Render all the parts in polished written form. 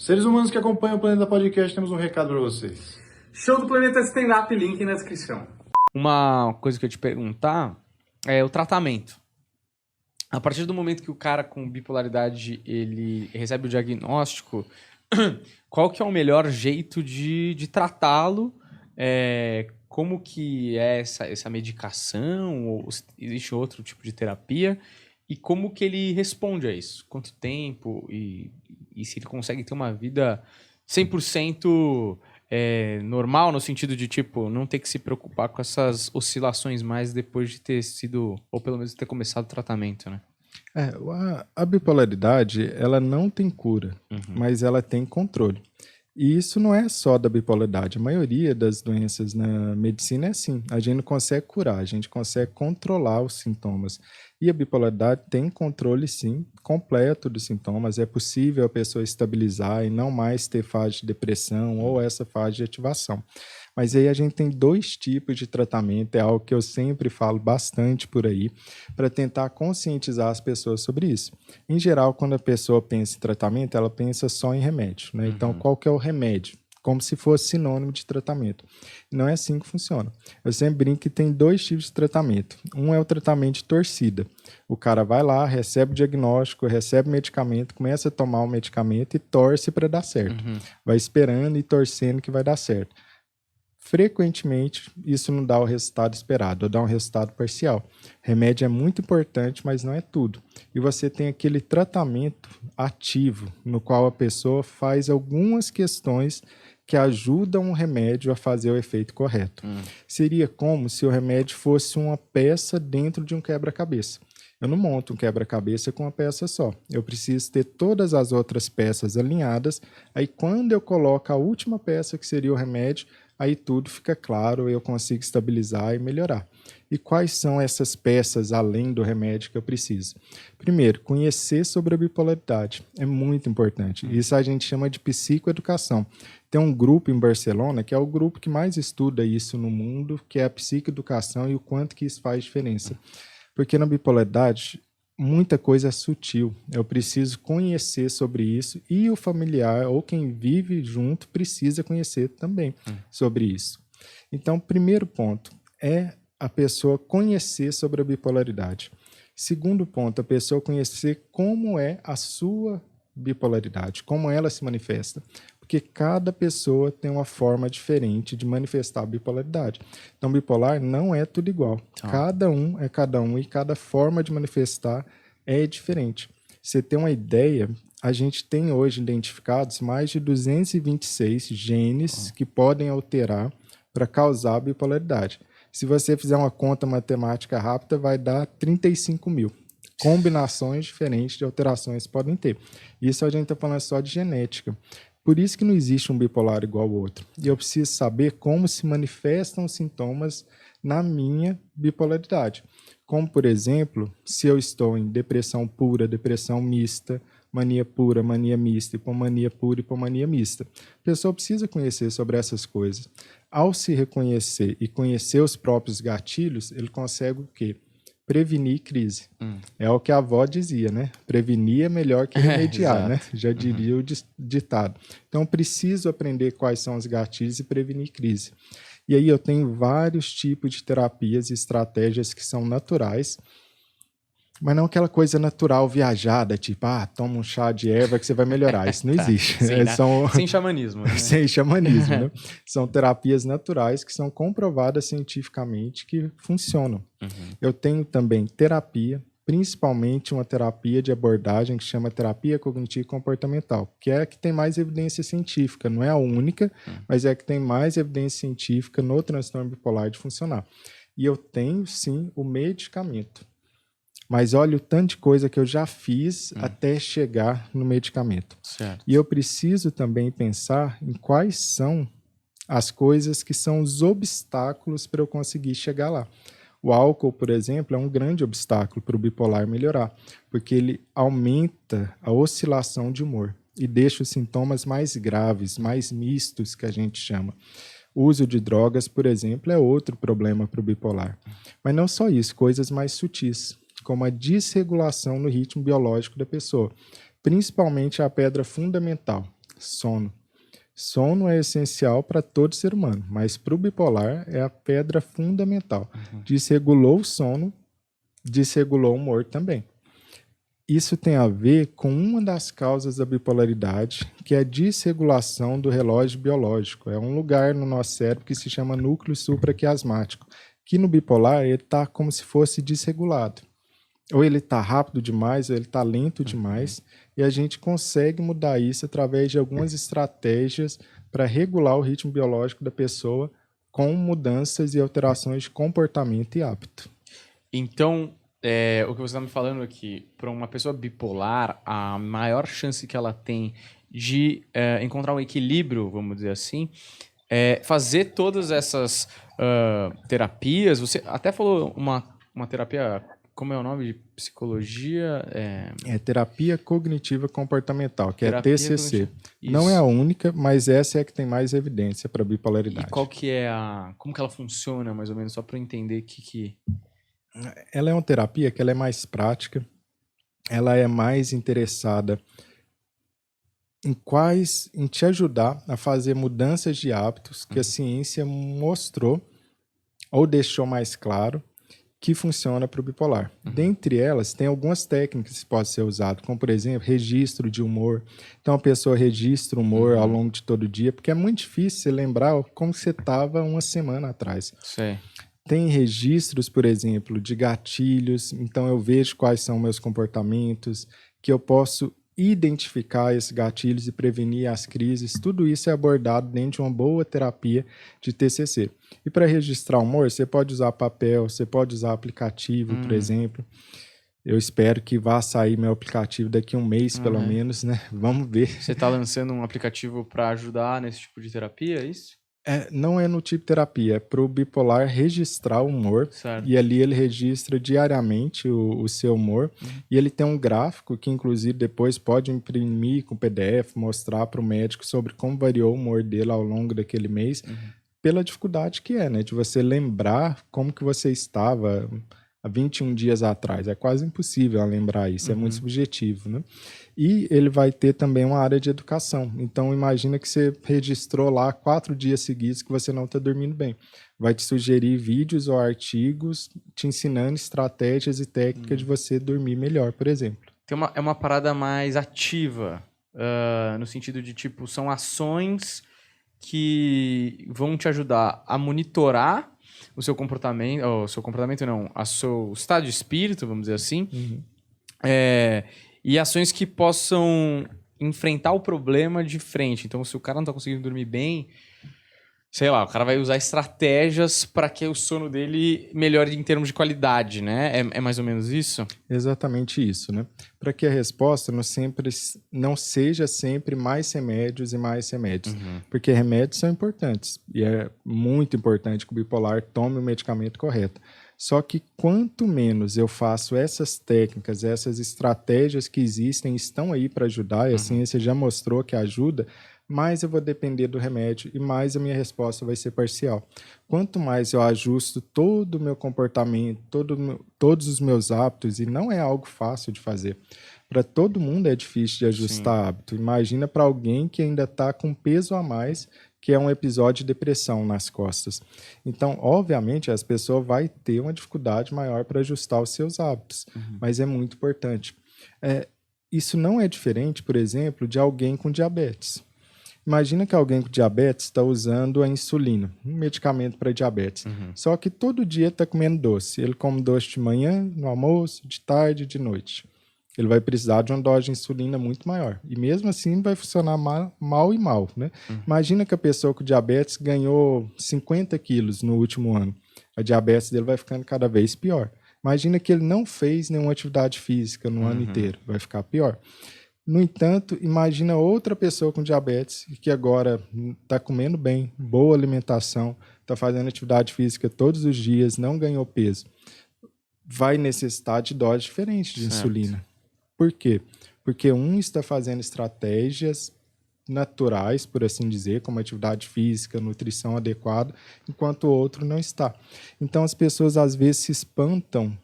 Seres humanos que acompanham o Planeta Podcast, temos um recado para vocês. Show do Planeta Stand-Up, link na descrição. Uma coisa que eu ia te perguntar é o tratamento. A partir do momento que o cara com bipolaridade ele recebe o diagnóstico, qual que é o melhor jeito de tratá-lo? Como que é essa medicação? Ou existe outro tipo de terapia? E como que ele responde a isso? Quanto tempo? E se ele consegue ter uma vida 100% normal, no sentido de, tipo, não ter que se preocupar com essas oscilações mais depois de ter sido, ou pelo menos ter começado o tratamento, né? A bipolaridade, ela não tem cura, mas ela tem controle. E isso não é só da bipolaridade. A maioria das doenças na medicina é assim. A gente não consegue curar, a gente consegue controlar os sintomas. E a bipolaridade tem controle, sim, completo dos sintomas. É possível a pessoa estabilizar e não mais ter fase de depressão ou essa fase de ativação. Mas aí a gente tem dois tipos de tratamento, é algo que eu sempre falo bastante por aí, para tentar conscientizar as pessoas sobre isso. Em geral, quando a pessoa pensa em tratamento, ela pensa só em remédio, né? Então, qual que é o remédio? Como se fosse sinônimo de tratamento. Não é assim que funciona. Eu sempre brinco que tem dois tipos de tratamento. Um é o tratamento de torcida. O cara vai lá, recebe o diagnóstico, recebe o medicamento, começa a tomar o medicamento e torce para dar certo. Vai esperando e torcendo que vai dar certo. Frequentemente, isso não dá o resultado esperado, ou dá um resultado parcial. Remédio é muito importante, mas não é tudo. E você tem aquele tratamento ativo, no qual a pessoa faz algumas questões que ajudam o remédio a fazer o efeito correto. Seria como se o remédio fosse uma peça dentro de um quebra-cabeça. Eu não monto um quebra-cabeça com uma peça só. Eu preciso ter todas as outras peças alinhadas. Aí, quando eu coloco a última peça, que seria o remédio, aí tudo fica claro, eu consigo estabilizar e melhorar. E quais são essas peças além do remédio que eu preciso? Primeiro, conhecer sobre a bipolaridade. É muito importante. Isso a gente chama de psicoeducação. Tem um grupo em Barcelona, que é o grupo que mais estuda isso no mundo, que é a psicoeducação e o quanto que isso faz diferença. Porque na bipolaridade, muita coisa é sutil. Eu preciso conhecer sobre isso e o familiar ou quem vive junto precisa conhecer também sobre isso. Então, primeiro ponto é a pessoa conhecer sobre a bipolaridade. Segundo ponto, a pessoa conhecer como é a sua bipolaridade, como ela se manifesta. Porque cada pessoa tem uma forma diferente de manifestar a bipolaridade. Então, bipolar não é tudo igual. Cada um é cada um e cada forma de manifestar é diferente. Você tem uma ideia, a gente tem hoje identificados mais de 226 genes que podem alterar para causar bipolaridade. Se você fizer uma conta matemática rápida, vai dar 35 mil. Combinações diferentes de alterações podem ter. Isso a gente está falando só de genética. Por isso que não existe um bipolar igual ao outro. E eu preciso saber como se manifestam os sintomas na minha bipolaridade. Como, por exemplo, se eu estou em depressão pura, depressão mista, mania pura, mania mista, hipomania pura, hipomania mista. A pessoa precisa conhecer sobre essas coisas. Ao se reconhecer e conhecer os próprios gatilhos, ele consegue o quê? Prevenir crise. É o que a avó dizia, né? Prevenir é melhor que remediar, né? Já diria o ditado. Então, preciso aprender quais são os gatilhos e prevenir crise. E aí eu tenho vários tipos de terapias e estratégias que são naturais, mas não aquela coisa natural viajada, tipo, toma um chá de erva que você vai melhorar. Isso não existe. Sem xamanismo. Né? Sem xamanismo, né? São terapias naturais que são comprovadas cientificamente que funcionam. Eu tenho também terapia, principalmente uma terapia de abordagem que chama terapia cognitivo-comportamental, que é a que tem mais evidência científica. Não é a única, mas é a que tem mais evidência científica no transtorno bipolar de funcionar. E eu tenho, sim, o medicamento. Mas olha o tanto de coisa que eu já fiz até chegar no medicamento. Certo. E eu preciso também pensar em quais são as coisas que são os obstáculos para eu conseguir chegar lá. O álcool, por exemplo, é um grande obstáculo para o bipolar melhorar, porque ele aumenta a oscilação de humor e deixa os sintomas mais graves, mais mistos, que a gente chama. O uso de drogas, por exemplo, é outro problema para o bipolar. Mas não só isso, coisas mais sutis, como a desregulação no ritmo biológico da pessoa, principalmente a pedra fundamental, sono. Sono é essencial para todo ser humano, mas para o bipolar é a pedra fundamental. Desregulou o sono, desregulou o humor também. Isso tem a ver com uma das causas da bipolaridade, que é a desregulação do relógio biológico. É um lugar no nosso cérebro que se chama núcleo supraquiasmático, que no bipolar ele está como se fosse desregulado. Ou ele está rápido demais, ou ele está lento demais, e a gente consegue mudar isso através de algumas estratégias para regular o ritmo biológico da pessoa com mudanças e alterações de comportamento e hábito. Então, o que você está me falando aqui, para uma pessoa bipolar, a maior chance que ela tem de encontrar um equilíbrio, vamos dizer assim, é fazer todas essas terapias. Você até falou uma terapia, como é o nome? De psicologia? É terapia cognitiva comportamental, que Terapia é TCC. cognitiva. Não é Isso. a única, mas essa é a que tem mais evidência para bipolaridade. E qual que é como que ela funciona, mais ou menos, só para eu entender que... Ela é uma terapia que ela é mais prática, ela é mais interessada em te ajudar a fazer mudanças de hábitos que a ciência mostrou ou deixou mais claro que funciona para o bipolar. Dentre elas, tem algumas técnicas que podem ser usadas, como, por exemplo, registro de humor. Então, a pessoa registra o humor ao longo de todo o dia, porque é muito difícil você lembrar como você estava uma semana atrás. Sei. Tem registros, por exemplo, de gatilhos, então eu vejo quais são meus comportamentos, que eu posso identificar esses gatilhos e prevenir as crises. Tudo isso é abordado dentro de uma boa terapia de TCC. E para registrar o humor, você pode usar papel, você pode usar aplicativo, por exemplo. Eu espero que vá sair meu aplicativo daqui a um mês, pelo menos, né? Vamos ver. Você está lançando um aplicativo para ajudar nesse tipo de terapia, é isso? Não é no tipo de terapia, é para o bipolar registrar o humor. Certo. E ali ele registra diariamente o seu humor. E ele tem um gráfico que, inclusive, depois pode imprimir com PDF, mostrar para o médico sobre como variou o humor dele ao longo daquele mês, pela dificuldade que é, né? De você lembrar como que você estava há 21 dias atrás. É quase impossível lembrar isso, é muito subjetivo, né? E ele vai ter também uma área de educação. Então, imagina que você registrou lá 4 dias seguidos que você não está dormindo bem. Vai te sugerir vídeos ou artigos te ensinando estratégias e técnicas de você dormir melhor, por exemplo. É uma parada mais ativa, no sentido de, tipo, são ações que vão te ajudar a monitorar o seu comportamento, o seu estado de espírito, vamos dizer assim, e ações que possam enfrentar o problema de frente. Então, se o cara não tá conseguindo dormir bem, sei lá, o cara vai usar estratégias para que o sono dele melhore em termos de qualidade, né? É mais ou menos isso? Exatamente isso, né? Para que a resposta não seja sempre mais remédios e mais remédios. Porque remédios são importantes. E é muito importante que o bipolar tome o medicamento correto. Só que quanto menos eu faço essas técnicas, essas estratégias que existem, estão aí para ajudar, e a ciência já mostrou que ajuda, mais eu vou depender do remédio e mais a minha resposta vai ser parcial. Quanto mais eu ajusto todo o meu comportamento, todos os meus hábitos, e não é algo fácil de fazer. Para todo mundo é difícil de ajustar hábito. Imagina para alguém que ainda está com peso a mais, que é um episódio de depressão nas costas. Então, obviamente, as pessoas vão ter uma dificuldade maior para ajustar os seus hábitos, mas é muito importante. Isso não é diferente, por exemplo, de alguém com diabetes. Imagina que alguém com diabetes está usando a insulina, um medicamento para diabetes. Só que todo dia está comendo doce. Ele come doce de manhã, no almoço, de tarde e de noite. Ele vai precisar de uma dose de insulina muito maior. E mesmo assim vai funcionar mal e mal, né? Imagina que a pessoa com diabetes ganhou 50 quilos no último ano. A diabetes dele vai ficando cada vez pior. Imagina que ele não fez nenhuma atividade física no ano inteiro. Vai ficar pior. No entanto, imagina outra pessoa com diabetes que agora está comendo bem, boa alimentação, está fazendo atividade física todos os dias, não ganhou peso. Vai necessitar de doses diferentes de insulina. Por quê? Porque um está fazendo estratégias naturais, por assim dizer, como atividade física, nutrição adequada, enquanto o outro não está. Então, as pessoas às vezes se espantam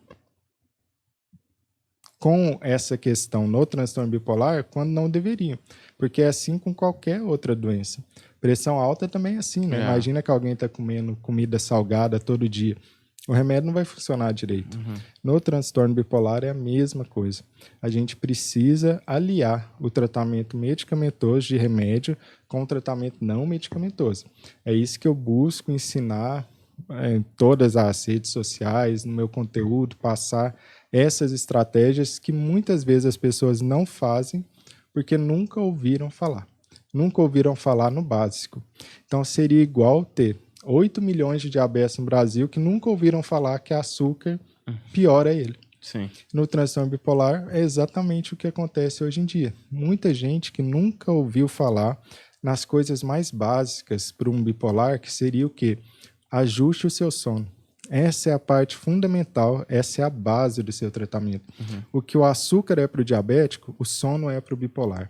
com essa questão no transtorno bipolar quando não deveriam. Porque é assim com qualquer outra doença. Pressão alta também é assim, né? Imagina que alguém está comendo comida salgada todo dia. O remédio não vai funcionar direito. No transtorno bipolar é a mesma coisa. A gente precisa aliar o tratamento medicamentoso de remédio com o tratamento não medicamentoso. É isso que eu busco ensinar em todas as redes sociais, no meu conteúdo, passar essas estratégias que muitas vezes as pessoas não fazem porque nunca ouviram falar. Nunca ouviram falar no básico. Então seria igual ter 8 milhões de diabetes no Brasil que nunca ouviram falar que açúcar piora ele. Sim. No transtorno bipolar é exatamente o que acontece hoje em dia. Muita gente que nunca ouviu falar nas coisas mais básicas para um bipolar, que seria o quê? Ajuste o seu sono. Essa é a parte fundamental, essa é a base do seu tratamento. O que o açúcar é para o diabético, o sono é para o bipolar.